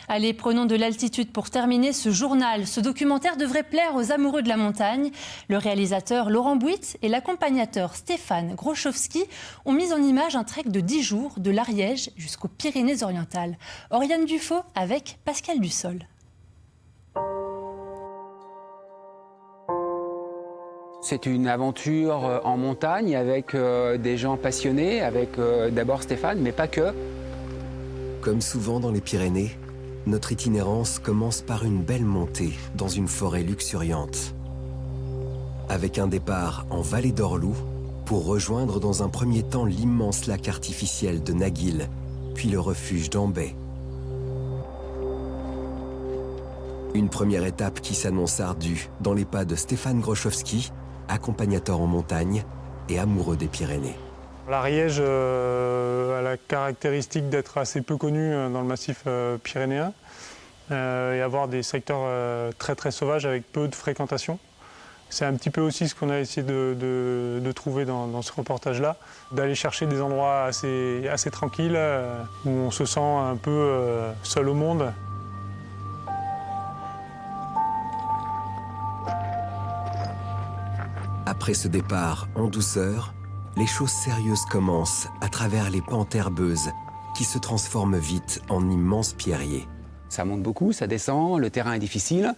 Allez, prenons de l'altitude pour terminer ce journal. Ce documentaire devrait plaire aux amoureux de la montagne. Le réalisateur Laurent Bouit et l'accompagnateur Stéphane Grochowski ont mis en image un trek de 10 jours de l'Ariège jusqu'aux Pyrénées-Orientales. Oriane Dufaux avec Pascal Dussol. C'est une aventure en montagne avec des gens passionnés, avec d'abord Stéphane, mais pas que. Comme souvent dans les Pyrénées, notre itinérance commence par une belle montée dans une forêt luxuriante. Avec un départ en vallée d'Orlou pour rejoindre dans un premier temps l'immense lac artificiel de Naguil, puis le refuge d'Ambay. Une première étape qui s'annonce ardue dans les pas de Stéphane Grochowski, accompagnateur en montagne et amoureux des Pyrénées. L'Ariège a la caractéristique d'être assez peu connu dans le massif pyrénéen et avoir des secteurs très sauvages avec peu de fréquentation. C'est un petit peu aussi ce qu'on a essayé de trouver dans ce reportage-là, d'aller chercher des endroits assez tranquilles où on se sent un peu seul au monde. Après ce départ en douceur, les choses sérieuses commencent à travers les pentes herbeuses qui se transforment vite en immenses pierriers. Ça monte beaucoup, ça descend, le terrain est difficile.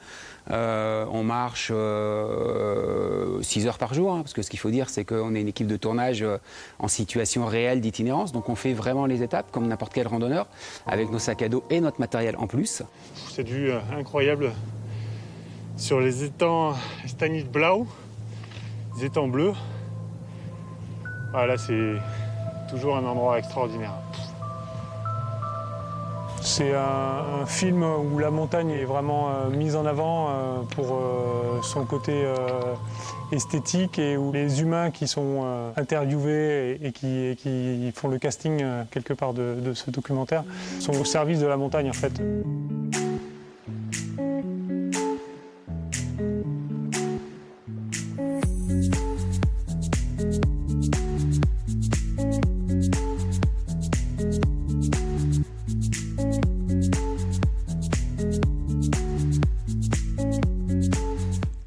On marche 6 heures par jour, hein, parce que ce qu'il faut dire, c'est qu'on est une équipe de tournage en situation réelle d'itinérance. Donc on fait vraiment les étapes comme n'importe quel randonneur, avec nos sacs à dos et notre matériel en plus. Cette vue incroyable sur les étangs Stanit Blau, les étangs bleus. Ah, là, c'est toujours un endroit extraordinaire. C'est un film où la montagne est vraiment mise en avant pour son côté esthétique et où les humains qui sont interviewés et qui font le casting quelque part de ce documentaire sont au service de la montagne en fait.